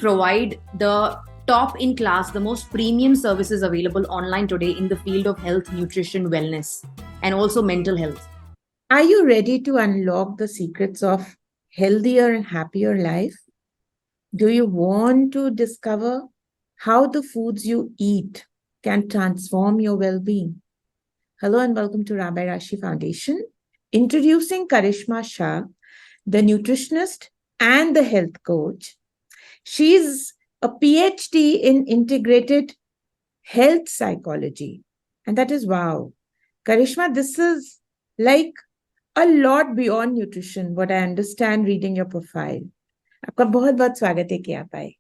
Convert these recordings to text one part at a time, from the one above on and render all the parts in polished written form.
provide the top in class, the most premium services available online today in the field of health, nutrition, wellness, and also mental health. Are you ready to unlock the secrets of healthier and happier life? Do you want to discover how the foods you eat can transform your well-being? Hello and welcome to Rabbi Rashi Foundation. Introducing KARISHMA Shah, the nutritionist and the health coach. She's a PhD in integrated health psychology. And that is wow. Karishma, this is like a lot beyond nutrition, what I understand reading your profile. आपका बहुत बहुत स्वागत है कि आप आए.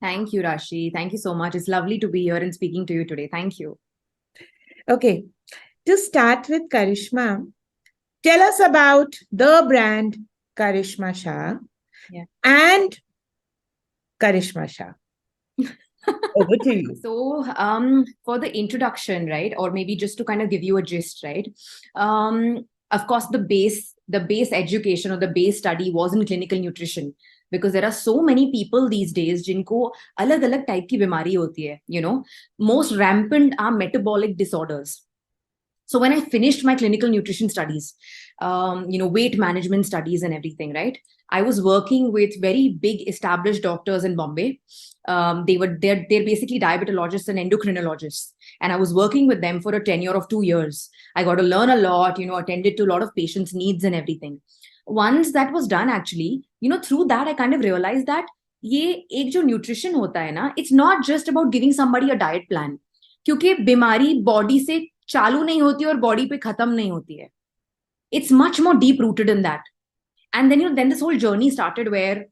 Thank you, Rashi. Thank you so much. It's lovely to be here and speaking to you today. Thank you. Okay, to start with Karishma, tell us about the brand KARISHMA Shah and KARISHMA Shah. Over to you. So, for the introduction, right, or maybe just to kind of give you a gist, right? Of course, the base education or the base study was in clinical nutrition, because there are so many people these days जिनको अलग-अलग type की बीमारी होती है, you know. Most rampant are metabolic disorders. So when I finished my clinical nutrition studies, weight management studies and everything, right? I was working with very big established doctors in Bombay. They're basically diabetologists and endocrinologists. And I was working with them for a tenure of 2 years. I got to learn a lot, attended to a lot of patients' needs and everything. Once that was done, actually, through that, I kind of realized that ये एक जो nutrition होता है ना, it's not just about giving somebody a diet plan. क्योंकि बीमारी body से चालू नहीं होती और body पे खत्म नहीं होती है. It's much more deep rooted in that. And then, then this whole journey started where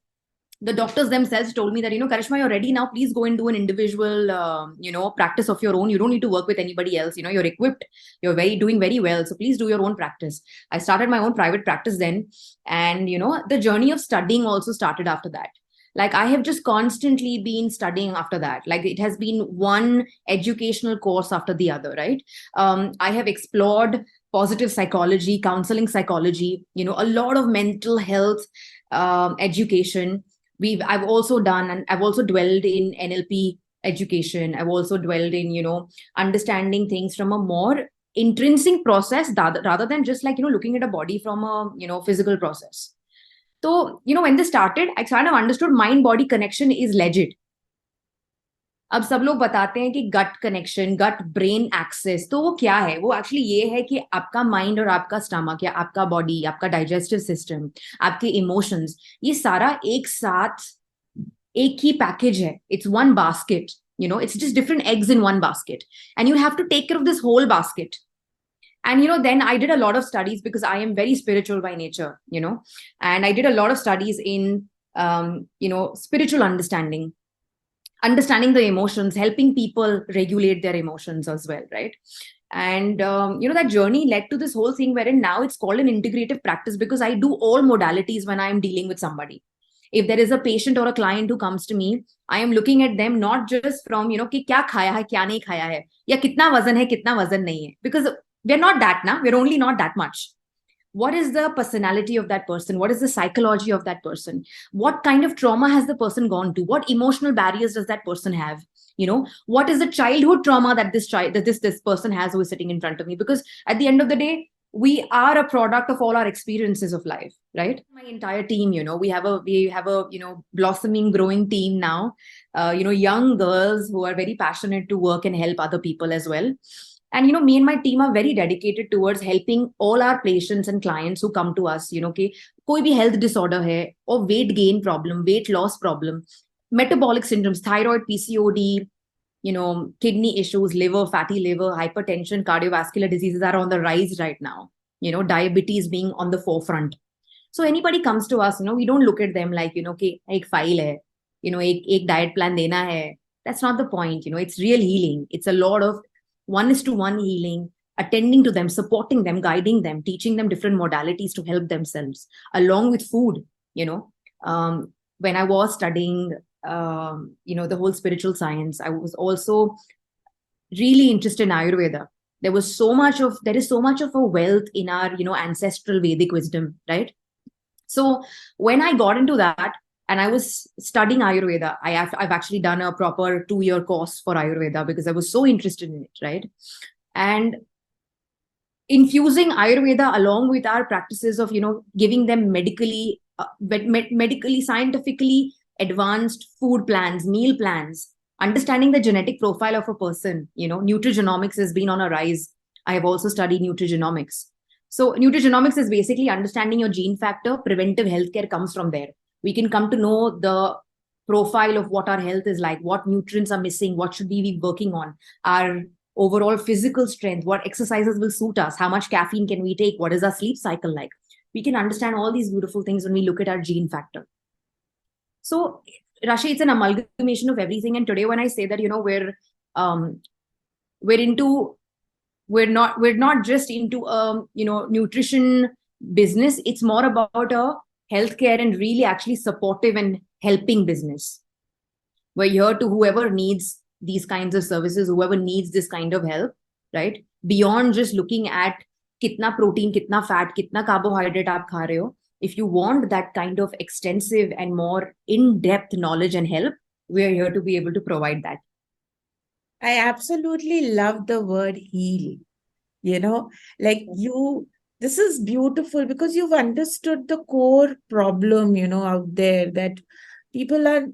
the doctors themselves told me that, Karishma, you're ready now. Please go and do an individual, practice of your own. You don't need to work with anybody else. You're equipped. You're doing very well. So please do your own practice. I started my own private practice then. And, the journey of studying also started after that. Like I have just constantly been studying after that. Like it has been one educational course after the other, right? I have explored positive psychology, counseling psychology, a lot of mental health education. I've also dwelled in NLP education. I've also dwelled in, understanding things from a more intrinsic process rather than just like, looking at a body from a, physical process. So, when this started, I kind of understood mind-body connection is legit. अब सब लोग बताते हैं कि gut connection, gut-brain axis, तो वो क्या है? वो actually ये है कि आपका mind और आपका stomach या आपका body, आपका digestive system, आपके emotions, ये सारा एक साथ एक ही package है. It's one basket, it's just different eggs in one basket. And you have to take care of this whole basket. And, then I did a lot of studies because I am very spiritual by nature, and I did a lot of studies in, spiritual understanding the emotions, helping people regulate their emotions as well, right? And, that journey led to this whole thing wherein now it's called an integrative practice because I do all modalities when I am dealing with somebody. If there is a patient or a client who comes to me, I am looking at them not just from, कि क्या खाया है, क्या नहीं खाया है, या कितना वजन है, कितना वजन नहीं है. Because we're not that now. We're only not that much. What is the personality of that person? What is the psychology of that person? What kind of trauma has the person gone to? What emotional barriers does that person have? What is the childhood trauma that this person has who is sitting in front of me? Because at the end of the day, we are a product of all our experiences of life, right? My entire team, we have a blossoming, growing team now. Young girls who are very passionate to work and help other people as well. And, me and my team are very dedicated towards helping all our patients and clients who come to us, कि कोई भी health disorder है, or weight gain problem, weight loss problem, metabolic syndromes, thyroid, PCOD, kidney issues, liver, fatty liver, hypertension, cardiovascular diseases are on the rise right now, diabetes being on the forefront. So anybody comes to us, we don't look at them like, कि एक file है, एक diet plan देना है. That's not the point, it's real healing. It's a lot of 1:1 healing, attending to them, supporting them, guiding them, teaching them different modalities to help themselves, along with food. When I was studying, the whole spiritual science, I was also really interested in Ayurveda. There is so much of a wealth in our, ancestral Vedic wisdom, right? So when I got into that, and I was studying Ayurveda. I've actually done a proper 2-year course for Ayurveda because I was so interested in it, right? And infusing Ayurveda along with our practices of, giving them medically, scientifically advanced food plans, meal plans, understanding the genetic profile of a person. Nutrigenomics has been on a rise. I have also studied nutrigenomics. So nutrigenomics is basically understanding your gene factor. Preventive healthcare comes from there. We can come to know the profile of what our health is like, what nutrients are missing, what should we be working on, our overall physical strength, what exercises will suit us, how much caffeine can we take, what is our sleep cycle like. We can understand all these beautiful things when we look at our gene factor. So, Rashi, it's an amalgamation of everything. And today, when I say that, we're not just into a nutrition business. It's more about a healthcare and really actually supportive and helping business. We're here to whoever needs these kinds of services, whoever needs this kind of help, right? Beyond just looking at kitna protein, kitna fat, kitna carbohydrate aap kha rahe ho. If you want that kind of extensive and more in-depth knowledge and help, we're here to be able to provide that. I absolutely love the word heal. This is beautiful because you've understood the core problem, out there, that people are,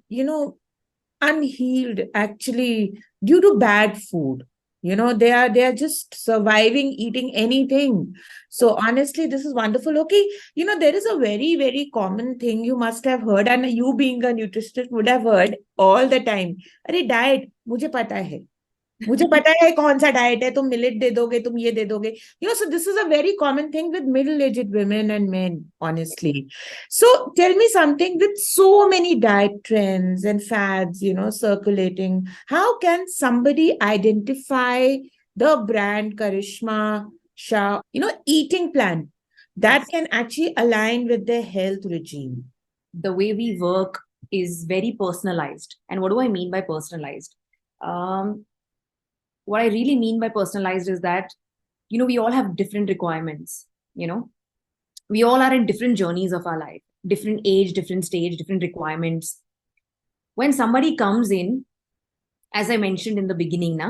unhealed actually due to bad food. They are just surviving eating anything. So honestly, this is wonderful. Okay, there is a very, very common thing you must have heard, and you being a nutritionist would have heard all the time. अरे diet, मुझे पता है. मुझे पता है कौन सा diet है, तुम मिलेट दे दोगे, तुम ये दे दोगे. So this is a very common thing with middle-aged women and men, honestly. So tell me something, with so many diet trends and fads, circulating, how can somebody identify the brand Karishma Shah, eating plan that can actually align with their health regime? The way we work is very personalized. And what do I mean by personalized? What I really mean by personalized is that, we all have different requirements. We all are in different journeys of our life, different age, different stage, different requirements. When somebody comes in, as I mentioned in the beginning,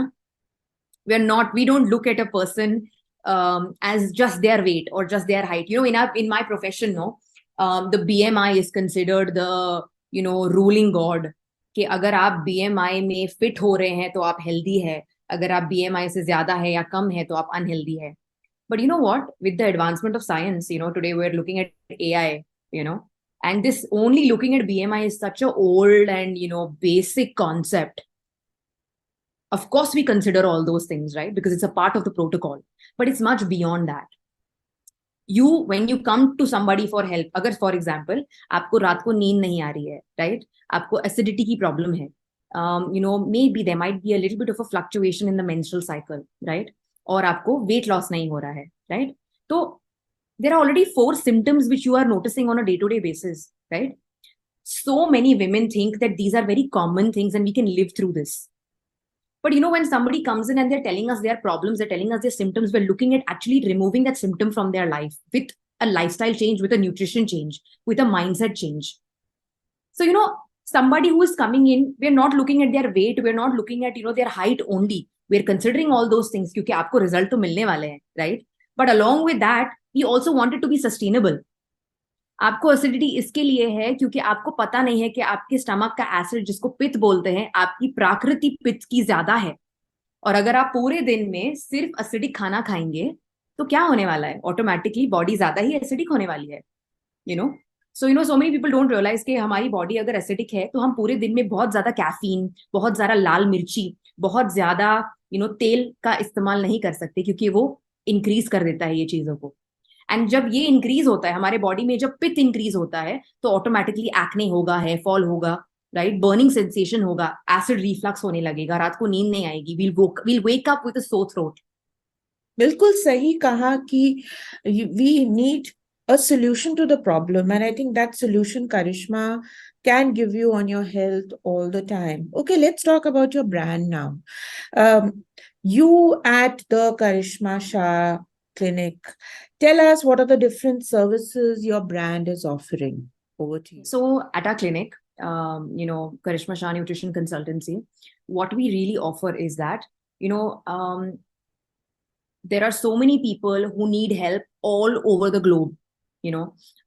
we don't look at a person as just their weight or just their height. In my profession, the BMI is considered the, ruling god. कि अगर आप BMI में fit हो रहे हैं तो आप healthy है, अगर आप BMI से ज्यादा है या कम है तो आप unhealthy है. But you know what? With the advancement of science, today we're looking at AI, and this only looking at BMI is such a old and, basic concept. Of course, we consider all those things, right? Because it's a part of the protocol, but it's much beyond that. When you come to somebody for help, अगर for example, आपको रात को नींद नहीं आ रही है, right? आपको acidity की problem है. Maybe there might be a little bit of a fluctuation in the menstrual cycle, right? और आपको weight loss नहीं हो रहा है, right? तो there are already 4 symptoms which you are noticing on a day-to-day basis, right? So many women think that these are very common things and we can live through this. But when somebody comes in and they're telling us their problems, they're telling us their symptoms, we're looking at actually removing that symptom from their life with a lifestyle change, with a nutrition change, with a mindset change. So, somebody who is coming in, we're not looking at their weight, we're not looking at, their height only. We're considering all those things क्योंकि आपको result तो मिलने वाले हैं, right? But along with that, we also want it to be sustainable. आपको acidity इसके लिए है क्योंकि आपको पता नहीं है कि आपके स्टमक का एसिड, जिसको पित्त बोलते हैं, आपकी प्राकृतिक पित्त की ज्यादा है. और अगर आप पूरे दिन में सिर्फ एसिडिक खाना खाएंगे तो क्या होने वाला है? ऑटोमेटिकली बॉडी ज्यादा ही एसिडिक होने वाली है. So many people don't realise कि हमारी बॉडी अगर एसिडिक है तो हम पूरे दिन में बहुत ज्यादा कैफीन, बहुत ज्यादा लाल मिर्ची, बहुत ज्यादा तेल का इस्तेमाल नहीं कर सकते क्योंकि वो इंक्रीज कर देता है ये चीजों को. एंड जब ये इंक्रीज होता है हमारे बॉडी में, जब पित्त इंक्रीज होता है तो ऑटोमेटिकली एक्ने होगा, हेयर फॉल होगा, राइट? बर्निंग सेंसेशन होगा, एसिड रिफ्लक्स होने लगेगा, रात को नींद नहीं आएगी, we'll wake up with a sore throat. बिल्कुल सही कहा कि we need a solution to the problem, and I think that solution Karishma can give you on your health all the time. Okay, let's talk about your brand now. You at the Karishma Shah clinic, tell us what are the different services your brand is offering. Over to you. So at our clinic, Karishma Shah Nutrition Consultancy, what we really offer is that, there are so many people who need help all over the globe.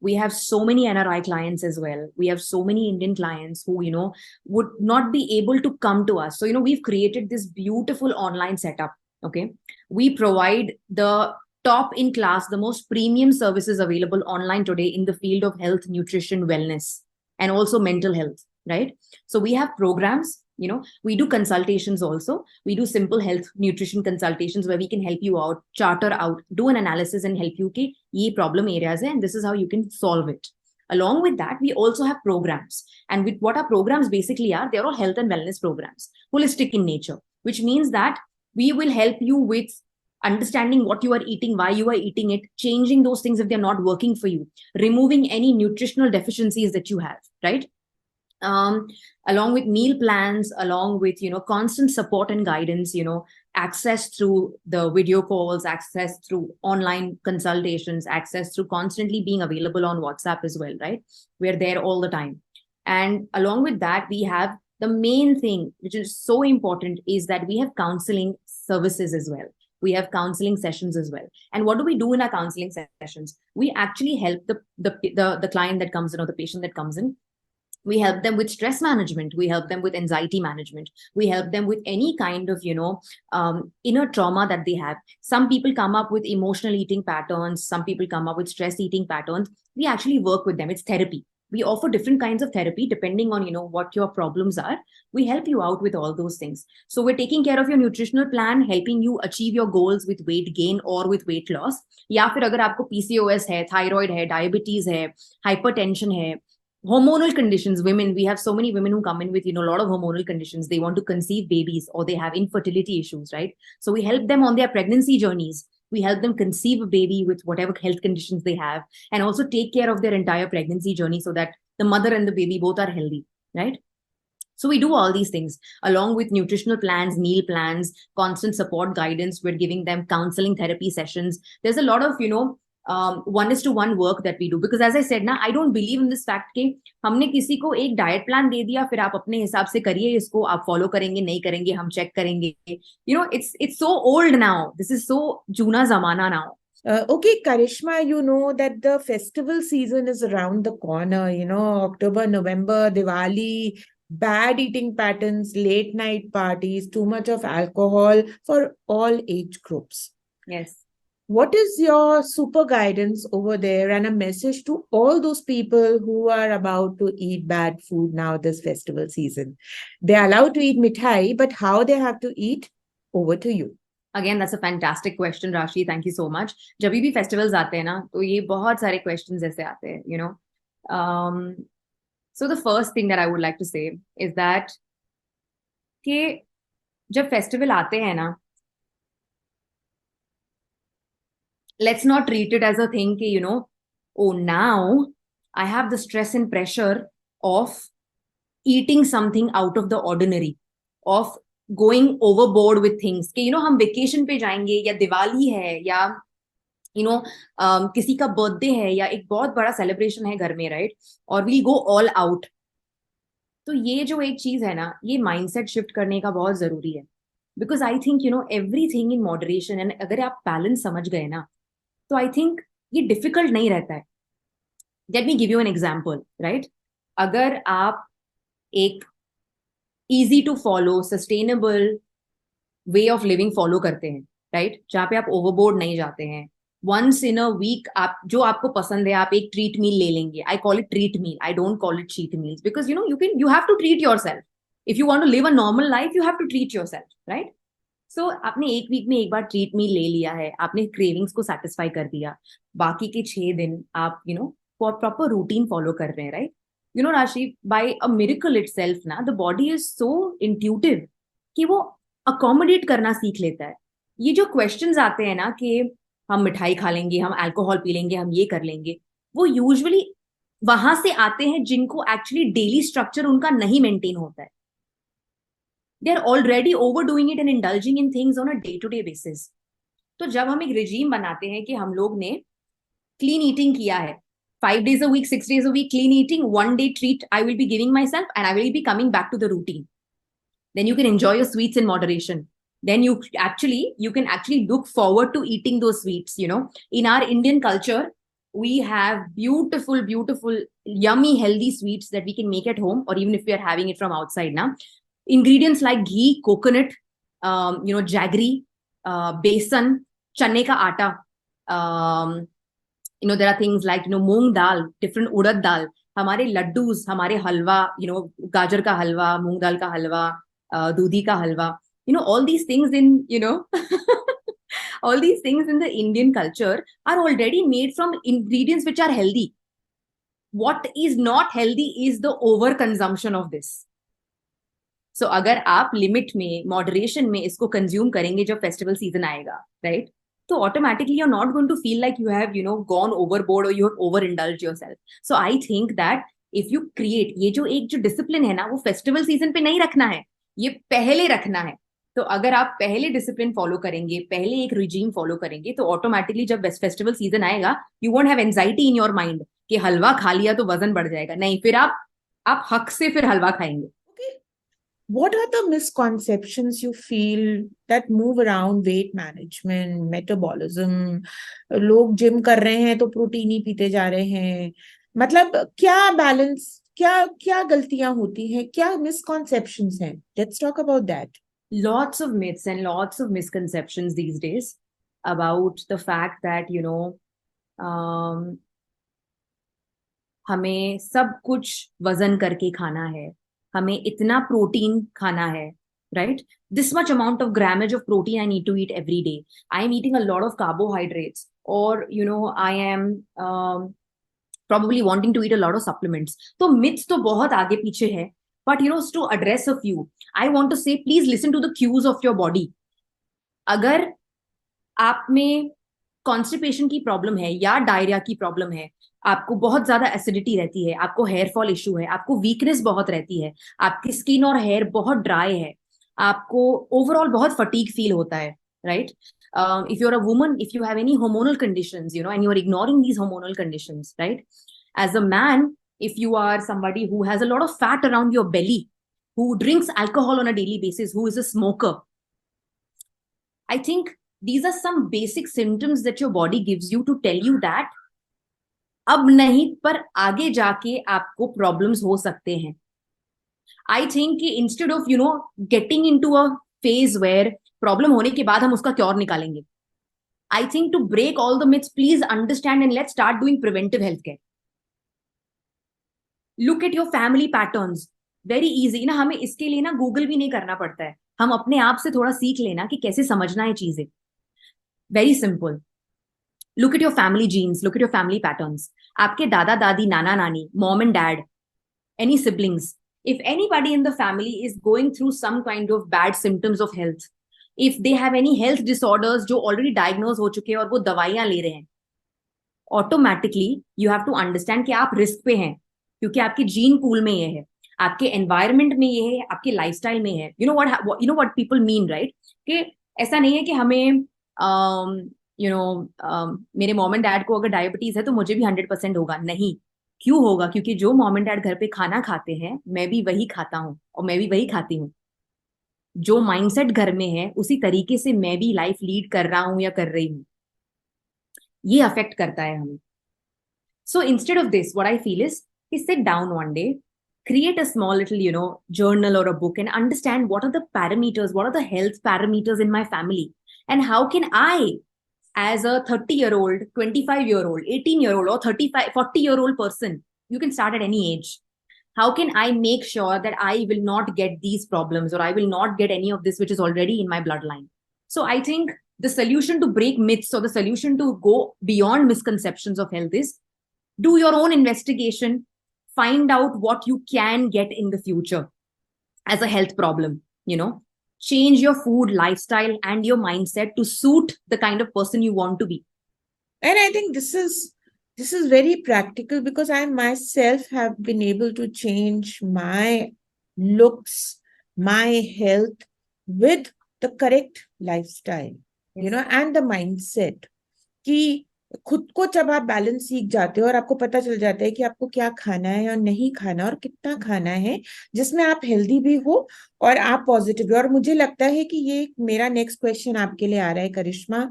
We have so many NRI clients as well. We have so many Indian clients who, would not be able to come to us. So, we've created this beautiful online setup. Okay. We provide the top in class, the most premium services available online today in the field of health, nutrition, wellness, and also mental health, right? So we have programs, we do consultations also. We do simple health nutrition consultations where we can help you out, charter out, do an analysis and help you, okay, ye problem areas hai, and this is how you can solve it. Along with that, we also have programs. And with what our programs basically are, they're all health and wellness programs, holistic in nature, which means that we will help you with understanding what you are eating, why you are eating it, changing those things if they're not working for you, removing any nutritional deficiencies that you have, right? Along with meal plans, along with, constant support and guidance, access through the video calls, access through online consultations, access through constantly being available on WhatsApp as well, right? We're there all the time. And along with that, we have the main thing, which is so important, is that we have counseling services as well. We have counseling sessions as well. And what do we do in our counseling sessions? We actually help the client that comes in, or the patient that comes in. We help them with stress management. We help them with anxiety management. We help them with any kind of, inner trauma that they have. Some people come up with emotional eating patterns. Some people come up with stress eating patterns. We actually work with them. It's therapy. We offer different kinds of therapy depending on, what your problems are. We help you out with all those things. So we're taking care of your nutritional plan, helping you achieve your goals with weight gain or with weight loss. या फिर अगर आपको PCOS है, thyroid है, diabetes है, hypertension है, hormonal conditions, women, we have so many women who come in with, a lot of hormonal conditions. They want to conceive babies or they have infertility issues, right? So we help them on their pregnancy journeys. We help them conceive a baby with whatever health conditions they have, and also take care of their entire pregnancy journey so that the mother and the baby both are healthy, right? So we do all these things along with nutritional plans, meal plans, constant support guidance. We're giving them counseling therapy sessions. There's a lot of, 1:1 work that we do, because as I said ना, I don't believe in this fact कि हमने किसी को एक diet plan दे दिया, फिर आप अपने हिसाब से करिए, इसको आप फॉलो करेंगे नहीं करेंगे, हम चेक करेंगे. It's so old now. This is so जूना जमाना now. Okay, Karishma, you know that the festival season is around the corner, October, November, Diwali, bad eating patterns, late night parties, too much of alcohol for all age groups. Yes. What is your super guidance over there and a message to all those people who are about to eat bad food now this festival season? They're allowed to eat mithai, but how they have to eat? Over to you. Again, that's a fantastic question, Rashi. Thank you so much. जब भी festivals आते हैं ना, तो ये बहुत सारे questions ऐसे आते हैं, So the first thing that I would like to say is that कि जब festival आते हैं ना, let's not treat it as a thing कि, oh, now I have the stress and pressure of eating something out of the ordinary, of going overboard with things कि, हम vacation पे जाएंगे, या दिवाली है, या किसी का बर्थडे है, या एक बहुत बड़ा सेलिब्रेशन है घर में, राइट? और वी गो ऑल आउट. तो ये जो एक चीज है ना, ये माइंडसेट शिफ्ट करने का बहुत जरूरी है. Because I think everything in moderation, and अगर आप बैलेंस समझ गए ना, तो आई थिंक ये डिफिकल्ट नहीं रहता है. Let me give you an example, right? अगर आप एक easy to follow sustainable way of living follow करते हैं, राइट, जहाँ पे आप ओवरबोर्ड नहीं जाते हैं, once in a week आप जो आपको पसंद है, आप एक ट्रीट मील ले लेंगे. I call it treat meal. I don't call it cheat meals, because you have to treat yourself. If you want to live a normal life, you have to treat yourself, right? So आपने एक week में एक बार treat मील ले लिया है, आपने cravings को satisfy कर दिया, बाकी के 6 दिन आप प्रॉपर रूटीन फॉलो कर रहे हैं, राइट? राशि, बाय अ मिरेकल इटसेल्फ ना, the body is so intuitive कि वो अकोमोडेट करना सीख लेता है. ये जो क्वेश्चंस आते हैं ना कि हम मिठाई खा लेंगे, हम अल्कोहल पी लेंगे, हम ये कर लेंगे, वो यूजुअली वहां से आते हैं जिनको एक्चुअली डेली स्ट्रक्चर उनका नहीं मेंटेन होता है. They are already overdoing it and indulging in things on a day to day basis. तो जब हम एक रिजीम बनाते हैं कि हम लोग ने क्लीन ईटिंग किया है, 5 days a week, 6 days a week, clean eating, 1 day treat I will be giving myself, and I will be coming back to the routine. Then you can enjoy your sweets in moderation. Then you can actually look forward to eating those sweets. In our Indian culture, we have beautiful, yummy, healthy sweets that we can make at home, or even if we are having it from outside now. Ingredients like ghee, coconut, jaggery, besan, chane ka atta. There are things like, moong dal, different urad dal, हमारे लड्डूस, हमारे हलवा, गाजर का हलवा, मूंग दाल का हलवा, दूधी का हलवा, all these things all these things in the Indian culture are already made from ingredients which are healthy. What is not healthy is the overconsumption of this. So अगर आप limit में, moderation में इसको कंज्यूम करेंगे जब festival season आएगा, right, तो automatically you're not going to feel like you have gone overboard or you have overindulged yourself. So I think that if you create ये जो डिसिप्लिन है ना, वो फेस्टिवल सीजन पे नहीं रखना है, ये पहले रखना है. तो अगर आप पहले डिसिप्लिन फॉलो करेंगे, पहले एक रिजीम फॉलो करेंगे, तो ऑटोमेटिकली जब फेस्टिवल सीजन आएगा, you won't have anxiety in your mind कि हलवा खा लिया तो वजन बढ़ जाएगा. नहीं, फिर आप हक से फिर हलवा खाएंगे. What are the misconceptions you feel that move around weight management, metabolism? लोग जिम कर रहे हैं तो प्रोटीन ही पीते जा रहे हैं. मतलब क्या बैलेंस, क्या गलतियां होती हैं, क्या misconceptions हैं? Let's talk about that. Lots of myths and lots of misconceptions these days about the fact that हमें सब कुछ वजन करके खाना है, हमें इतना प्रोटीन खाना है, right? This much amount of grammage of protein I need to eat every day. I am eating a lot of carbohydrates, or I am probably wanting to eat a lot of supplements. So myths तो बहुत आगे पीछे है, but to address a few, I want to say, please listen to the cues of your body. अगर आप में constipation की problem है या डायरिया की प्रॉब्लम है, आपको बहुत ज्यादा एसिडिटी रहती है, आपको हेयर फॉल इशू है, आपको वीकनेस बहुत रहती है, आपकी स्किन और हेयर बहुत ड्राई है, आपको ओवरऑल बहुत फटीग फील होता है, right? If you're a woman, if you have any hormonal conditions, and you're ignoring these hormonal conditions, right? As a man, if you are somebody who has a lot of fat around your belly, who drinks alcohol on a daily basis, who is a smoker, I think these are some basic symptoms that your body gives you to tell you that अब नहीं, पर आगे जाके आपको problems हो सकते हैं. I think कि instead of getting into a phase where problem होने के बाद हम उसका क्योर निकालेंगे, I think to break all the myths, please understand and let's start doing preventive health care. Look at your family patterns. Very easy ना, हमें इसके लिए ना गूगल भी नहीं करना पड़ता है, हम अपने आप से थोड़ा सीख लेना कि कैसे समझना है चीजें. Very simple. Look at your family genes, look at your family patterns. आपके दादा दादी, नाना नानी, mom and dad, any siblings, if anybody in the family is going through some kind of bad symptoms of health, if they have any health disorders जो already diagnosed हो चुके हैं और वो दवाइयां ले रहे हैं, automatically you have to understand कि आप रिस्क पे हैं, क्योंकि आपके जीन पूल में ये है, आपके एनवायरमेंट में ये है, आपके लाइफस्टाइल में है. You know what people mean, right? कि ऐसा नहीं है कि हमें मेरे मॉम एंड डैड को अगर डायबिटीज है तो मुझे भी 100% होगा. नहीं. क्यों होगा? क्योंकि जो मॉम एंड डैड घर पे खाना खाते हैं, मैं भी वही खाता हूँ और मैं भी वही खाती हूँ. जो माइंडसेट घर में है उसी तरीके से मैं भी लाइफ लीड कर रहा हूं या कर रही हूँ. ये अफेक्ट करता है हमें. So instead of this, what I feel is, sit down one day, create a small little journal or a book, and understand what are the parameters, what are the health parameters in my family, and how can I, as a 30-year-old, 25-year-old, 18-year-old, or 35, 40-year-old person, you can start at any age. How can I make sure that I will not get these problems, or I will not get any of this which is already in my bloodline? So I think the solution to break myths, or the solution to go beyond misconceptions of health, is do your own investigation, find out what you can get in the future as a health problem, change your food lifestyle and your mindset to suit the kind of person you want to be. And I think this is very practical, because I myself have been able to change my looks, my health with the correct lifestyle, Yes. And the mindset. कि खुद को जब आप balance सीख जाते हो और आपको पता चल जाता है कि आपको क्या खाना है और नहीं खाना और कितना खाना है, जिसमें आप हेल्दी भी हो और आप पॉजिटिव भी। और मुझे लगता है कि ये मेरा नेक्स्ट क्वेश्चन आपके लिए आ रहा है Karishma.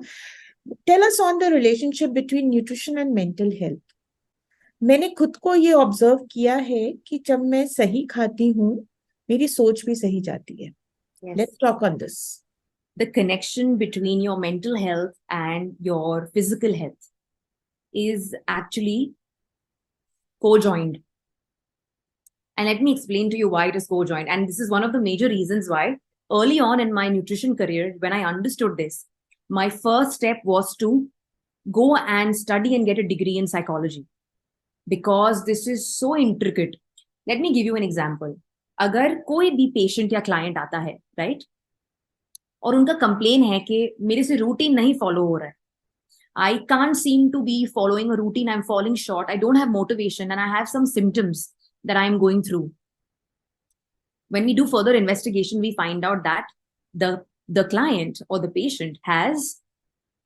Tell us on the relationship between nutrition and mental health. मैंने खुद को ये ऑब्जर्व किया है कि जब मैं सही खाती हूँ, मेरी सोच भी सही जाती है। Yes. Let's talk on this. The connection between your mental health and your physical health is actually co-joined. And let me explain to you why it is co-joined. And this is one of the major reasons why early on in my nutrition career, when I understood this, my first step was to go and study and get a degree in psychology, because this is so intricate. Let me give you an example. अगर कोई भी patient या client आता है, right, और उनका complain है कि मेरे से रूटीन नहीं फॉलो हो रहा है, I can't seem to be following a routine, I'm falling short, I don't have motivation, and I have some symptoms that I'm going through. When we do further investigation, we find out that the client or the patient has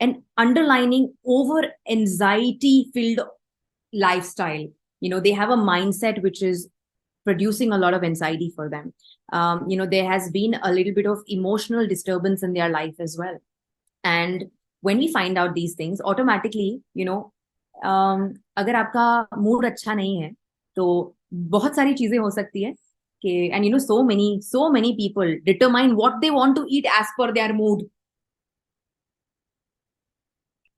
an underlining over anxiety filled lifestyle. They have a mindset which is producing a lot of anxiety for them. There has been a little bit of emotional disturbance in their life as well. And when we find out these things, automatically, अगर आपका mood अच्छा नहीं है तो बहुत सारी चीजें हो सकती है कि, and so many people determine what they want to eat as per their mood.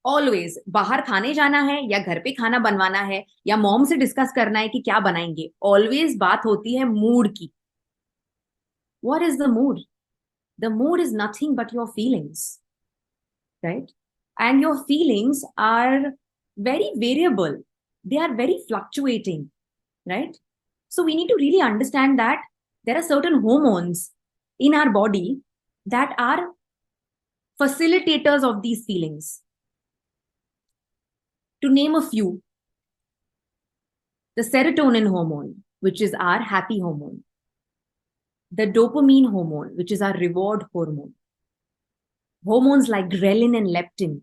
Always बाहर खाने जाना है या घर पे खाना बनवाना है या मॉम से डिस्कस करना है कि क्या बनाएंगे, ऑलवेज बात होती है मूड की. What is the mood? The mood is nothing but your feelings, right? And your feelings are very variable, they are very fluctuating, right? So we need to really understand that there are certain hormones in our body that are facilitators of these feelings. To name a few: the serotonin hormone, which is our happy hormone; the dopamine hormone, which is our reward hormone; hormones like ghrelin and leptin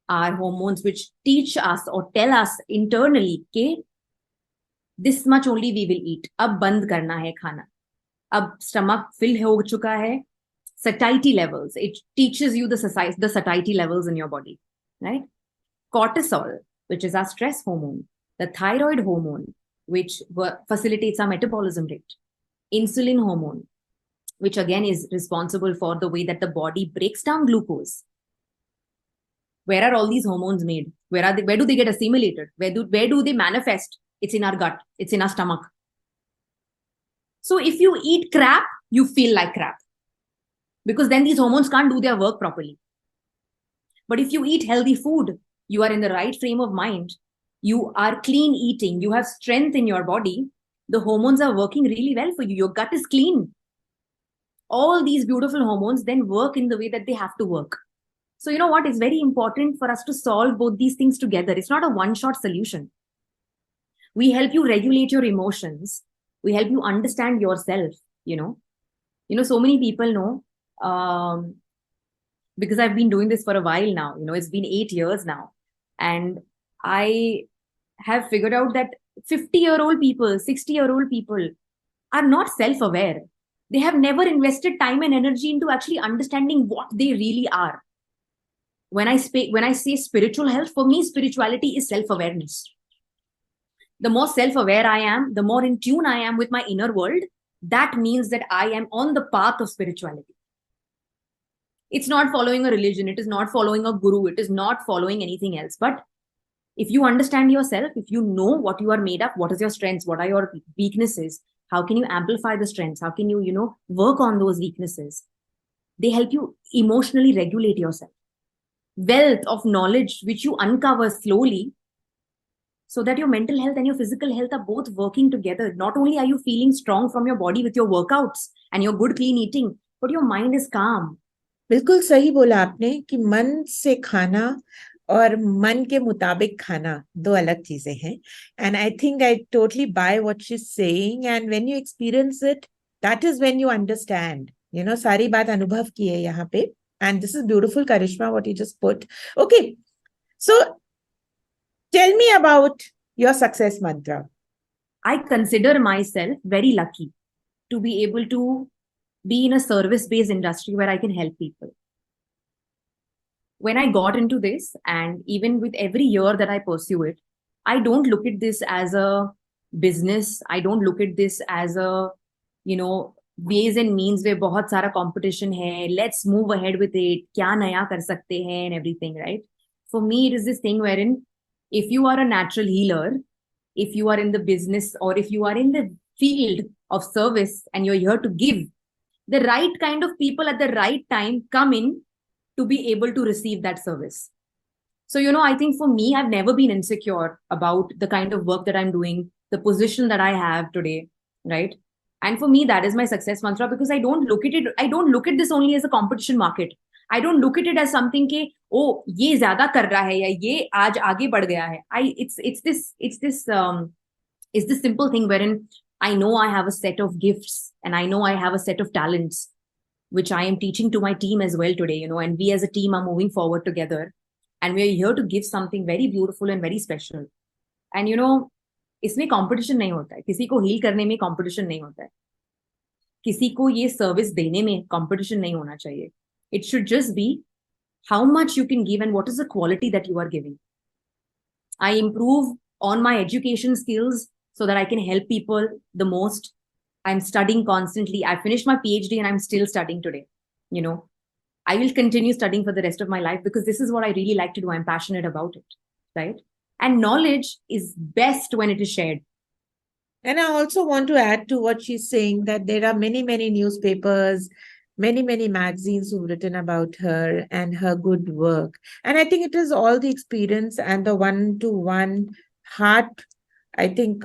are hormones which teach us or tell us internally कि this much only we will eat, अब बंद करना है खाना, अब stomach fill हो चुका है. Satiety levels, it teaches you the satiety levels in your body, right? Cortisol, which is our stress hormone; the thyroid hormone, which facilitates our metabolism rate; insulin hormone, which again is responsible for the way that the body breaks down glucose. Where are all these hormones made? Where do they get assimilated? Where do they manifest? It's in our gut, it's in our stomach. So if you eat crap, you feel like crap, because then these hormones can't do their work properly. But if you eat healthy food, you are in the right frame of mind, you are clean eating, you have strength in your body, the hormones are working really well for you, your gut is clean. All these beautiful hormones then work in the way that they have to work. So you know what? It's very important for us to solve both these things together. It's not a one-shot solution. We help you regulate your emotions. We help you understand yourself, so many people know, because I've been doing this for a while now, it's been 8 years now. And I have figured out that 50-year-old people, 60-year-old people are not self-aware. They have never invested time and energy into actually understanding what they really are. When I say spiritual health, for me, spirituality is self-awareness. The more self-aware I am, the more in tune I am with my inner world. That means that I am on the path of spirituality. It's not following a religion. It is not following a guru. It is not following anything else. But if you understand yourself, if you know what you are made of, what is your strengths, what are your weaknesses, how can you amplify the strengths? How can you, work on those weaknesses? They help you emotionally regulate yourself. Wealth of knowledge which you uncover slowly, so that your mental health and your physical health are both working together. Not only are you feeling strong from your body with your workouts and your good clean eating, but your mind is calm. बिल्कुल सही बोला आपने कि मन से खाना और मन के मुताबिक खाना दो अलग चीजें हैं. And I think I totally buy what she is saying, and when you experience it, that is when you understand. सारी बात अनुभव की है यहाँ पे. And this is beautiful, Karishma, what you just put. Okay, so Tell me about your success mantra. I consider myself very lucky to be able to be in a service based industry where I can help people. When I got into this, and even with every year that I pursue it, I don't look at this as a business. I don't look at this as a, you know, ways and means where बहुत सारा competition है. Let's move ahead with it. क्या नया कर सकते हैं and everything, right? For me, it is this thing wherein if you are a natural healer, if you are in the business or if you are in the field of service and you're here to give, the right kind of people at the right time come in to be able to receive that service. So, I think for me, I've never been insecure about the kind of work that I'm doing, the position that I have today, right? And for me, that is my success mantra because I don't look at this only as a competition market. I don't look at it as something ke, oh, ye zyada kar raha hai, ya ye aaj aage बढ़ गया है. It's this simple thing wherein I know I have a set of gifts and I know I have a set of talents which I am teaching to my team as well today, and we as a team are moving forward together. And we're here to give something very beautiful and very special. And इसमें competition नहीं होता है, किसी को heal करने में competition नहीं होता है, किसी को ये सर्विस देने में कंपटीशन नहीं होना चाहिए. It should just be how much you can give and what is the quality that you are giving. I improve on my education skills so that I can help people the most. I'm studying constantly. I finished my PhD and I'm still studying today. I will continue studying for the rest of my life because this is what I really like to do. I'm passionate about it, right? And knowledge is best when it is shared. And I also want to add to what she's saying that there are many, many newspapers, many, many magazines who've written about her and her good work. And I think it is all the experience and the one-to-one heart. I think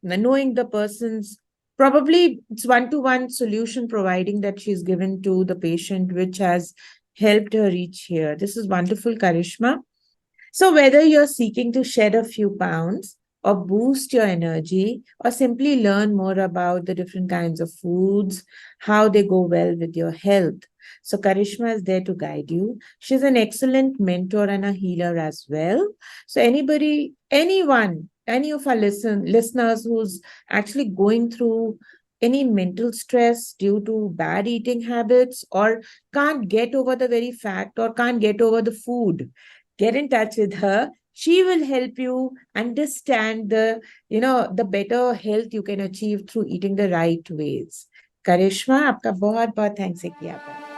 knowing the person's, probably it's one-to-one solution providing that she's given to the patient, which has helped her reach here. This is wonderful, Karishma. So whether you're seeking to shed a few pounds or boost your energy or simply learn more about the different kinds of foods, how they go well with your health. So Karishma is there to guide you. She's an excellent mentor and a healer as well. So anyone, any of our listeners who's actually going through any mental stress due to bad eating habits or can't get over the very fact or can't get over the food, get in touch with her. She will help you understand the better health you can achieve through eating the right ways. Karishma, आपका बहुत बहुत thanks है किया.